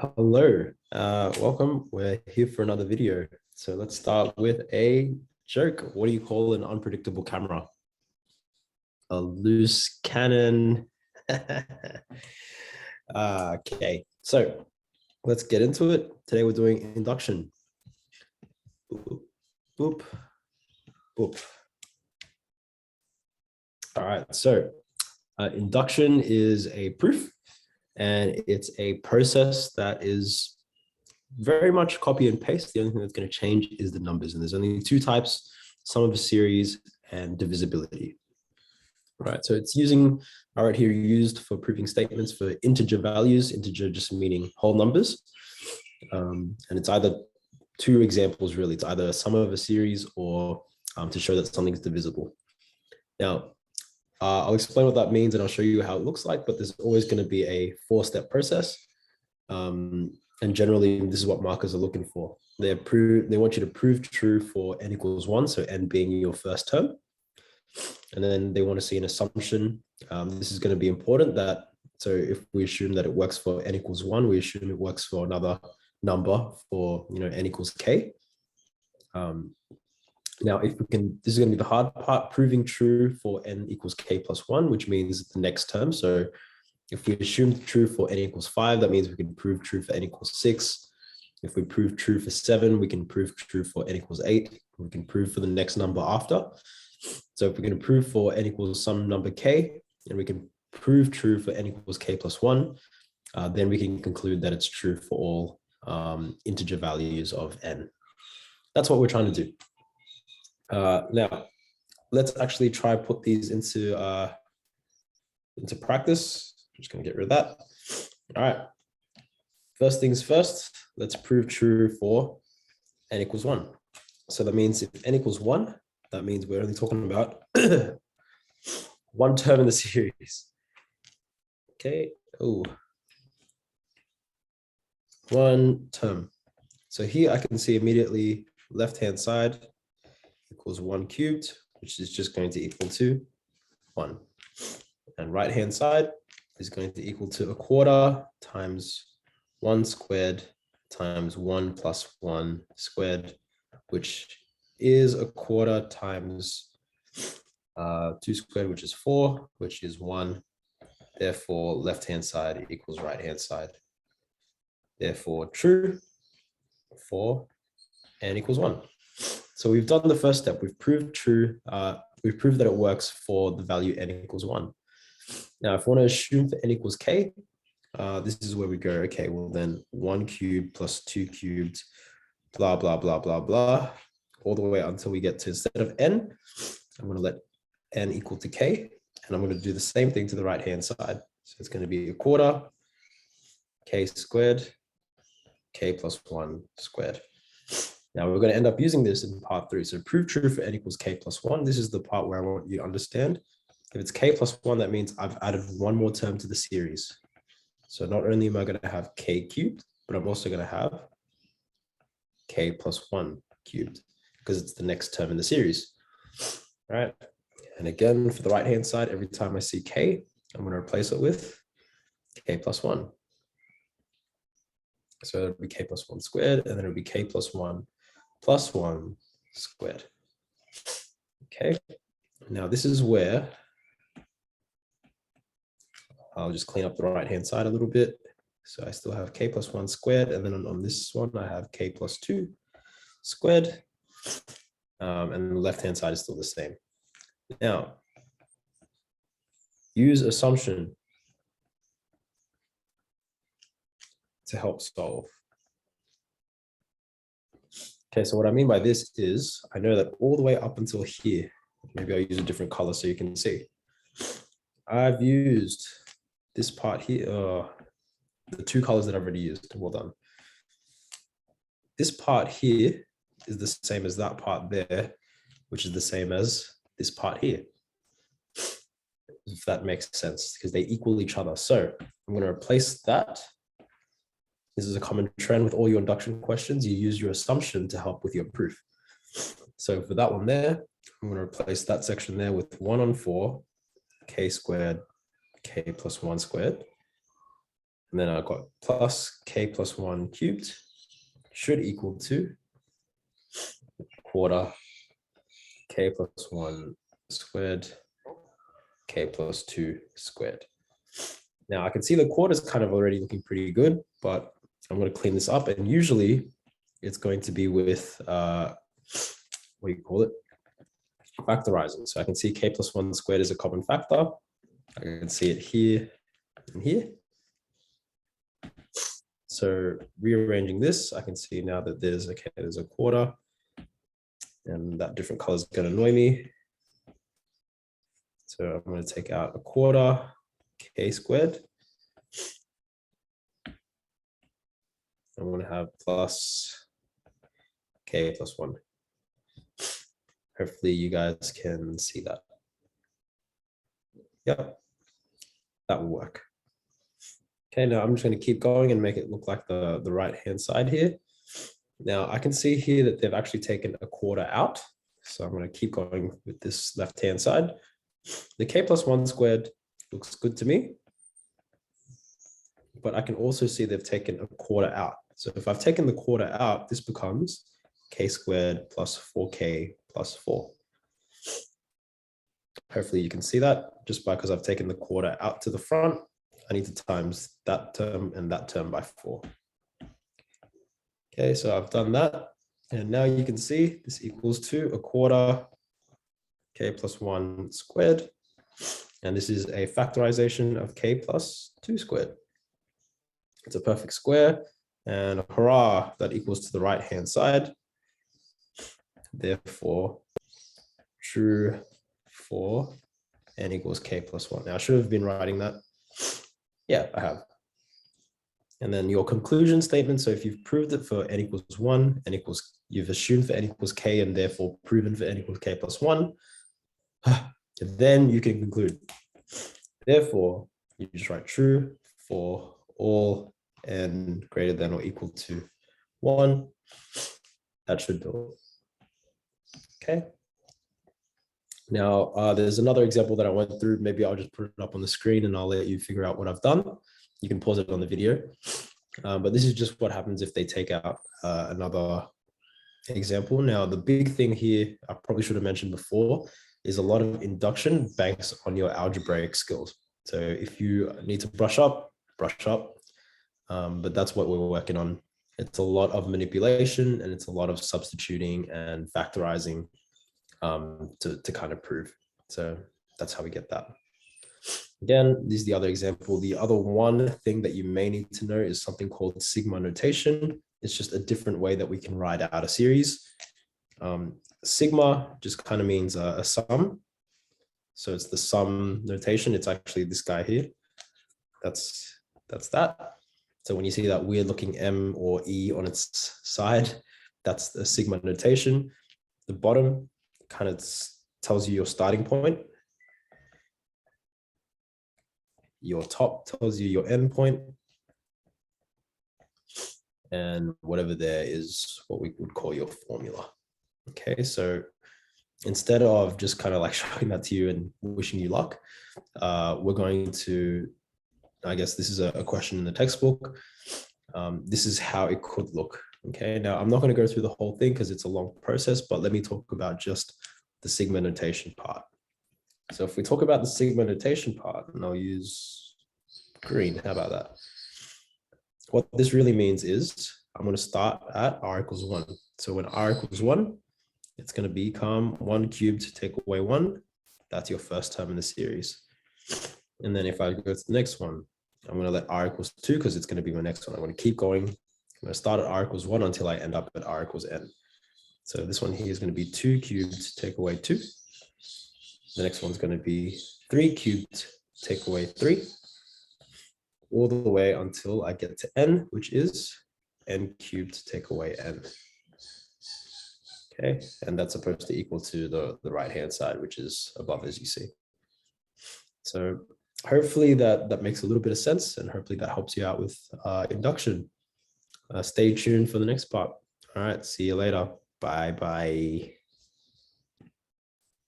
Hello, welcome. We're here for another video. So let's start with a joke. What do you call an unpredictable camera? A loose cannon. Okay, so let's get into it. Today we're doing induction. Boop, boop, boop. All right, so induction is a proof, and it's a process that is very much copy and paste. The only thing that's going to change is the numbers. And there's only two types: sum of a series and divisibility. Right. So it's using, all right, here used for proving statements for integer values, integer just meaning whole numbers. And it's either two examples, really. It's either a sum of a series or to show that something's divisible. Now, I'll explain what that means and I'll show you how it looks like, but there's always going to be a four-step process. And generally, this is what markers are looking for. They want you to prove true for n equals 1, so n being your first term. And then they want to see an assumption. This is going to be important so if we assume that it works for n equals 1, we assume it works for another number for n equals k. Now, if we can, this is going to be the hard part, proving true for n equals k plus 1, which means the next term. So if we assume true for n equals 5, that means we can prove true for n equals 6. If we prove true for 7, we can prove true for n equals 8. We can prove for the next number after. So if we can prove for n equals some number k, and we can prove true for n equals k plus 1, then we can conclude that it's true for all integer values of n. That's what we're trying to do. Now, let's actually try put these into practice. I'm just going to get rid of that. All right. First things first, let's prove true for n equals 1. So that means if n equals 1, that means we're only talking about one term in the series. Okay. Oh, one term. So here I can see immediately left-hand side equals 1 cubed, which is just going to equal to 1. And right-hand side is going to equal to a quarter times 1 squared times 1 plus 1 squared, which is a quarter times 2 squared, which is 4, which is 1. Therefore, left-hand side equals right-hand side. Therefore, true for n equals 1. So we've done the first step. We've proved true. We've proved that it works for the value n equals 1. Now, if we want to assume for n equals k, this is where we go, okay, well then 1 cubed plus 2 cubed, blah, blah, blah, blah, blah, all the way until we get to, instead of n, I'm going to let n equal to k, and I'm going to do the same thing to the right-hand side. So it's going to be a quarter, k squared, k plus 1 squared. Now we're going to end up using this in part 3. So prove true for n equals k plus 1. This is the part where I want you to understand. If it's k plus 1, that means I've added one more term to the series. So not only am I going to have k cubed, but I'm also going to have k plus 1 cubed because it's the next term in the series. All right. And again, for the right-hand side, every time I see k, I'm going to replace it with k plus 1. So it'll be k plus 1 squared, and then it'll be k plus 1 squared. Okay. Now this is where I'll just clean up the right-hand side a little bit. So I still have k plus 1 squared, and then on this one, I have k plus 2 squared. And the left-hand side is still the same. Now, use assumption to help solve. Okay, so what I mean by this is, I know that all the way up until here, maybe I'll use a different color so you can see. I've used this part here, the two colors that I've already used, well done. This part here is the same as that part there, which is the same as this part here. If that makes sense, because they equal each other. So I'm going to replace that. This is a common trend with all your induction questions. You use your assumption to help with your proof. So for that one there, I'm going to replace that section there with 1 on 4, k squared, k plus 1 squared. And then I've got plus k plus 1 cubed should equal to quarter k plus 1 squared, k plus 2 squared. Now I can see the quarter is kind of already looking pretty good, but I'm going to clean this up. And usually it's going to be with, what do you call it? Factorizing. So I can see k plus 1 squared is a common factor. I can see it here and here. So rearranging this, I can see now that there's a quarter, and that different color is going to annoy me. So I'm going to take out a quarter k squared. I'm going to have plus k plus 1. Hopefully you guys can see that. Yep, that will work. Okay, now I'm just going to keep going and make it look like the right-hand side here. Now I can see here that they've actually taken a quarter out. So I'm going to keep going with this left-hand side. The k plus 1 squared looks good to me. But I can also see they've taken a quarter out. So if I've taken the quarter out, this becomes k squared plus 4k plus 4. Hopefully you can see that just because I've taken the quarter out to the front. I need to times that term and that term by 4. Okay, so I've done that. And now you can see this equals to a quarter k plus 1 squared. And this is a factorization of k plus 2 squared. It's a perfect square. And hurrah, that equals to the right-hand side. Therefore, true for n equals k plus 1. Now, I should have been writing that. Yeah, I have. And then your conclusion statement. So if you've proved it for n equals 1, you've assumed for n equals k and therefore proven for n equals k plus 1, then you can conclude. Therefore, you just write true for all n greater than or equal to 1. That should do it. Okay. Now, there's another example that I went through. Maybe I'll just put it up on the screen and I'll let you figure out what I've done. You can pause it on the video. But this is just what happens if they take out another example. Now, the big thing here, I probably should have mentioned before, is a lot of induction banks on your algebraic skills. So if you need to brush up, brush up. But that's what we're working on. It's a lot of manipulation and it's a lot of substituting and factorizing to kind of prove. So that's how we get that. Again, this is the other example. The other one thing that you may need to know is something called sigma notation. It's just a different way that we can write out a series. Sigma just kind of means a sum. So it's the sum notation. It's actually this guy here. That's that. So when you see that weird looking M or E on its side, that's the sigma notation. The bottom kind of tells you your starting point. Your top tells you your end point. And whatever there is what we would call your formula. Okay, so instead of just kind of like showing that to you and wishing you luck, we're going to, I guess this is a question in the textbook. This is how it could look. Okay, now I'm not going to go through the whole thing because it's a long process, but let me talk about just the sigma notation part. So if we talk about the sigma notation part, and I'll use green, how about that? What this really means is I'm going to start at r equals 1. So when r equals 1, it's going to become 1 cubed take away 1. That's your first term in the series. And then if I go to the next one, I'm going to let r equals 2 because it's going to be my next one. I'm going to keep going. I'm going to start at r equals 1 until I end up at r equals n. So this one here is going to be 2 cubed take away 2. The next one's going to be 3 cubed take away 3. All the way until I get to n, which is n cubed take away n. Okay, and that's supposed to equal to the right-hand side, which is above, as you see. So hopefully that makes a little bit of sense, and hopefully that helps you out with induction. Stay tuned for the next part. All right, see you later. Bye-bye.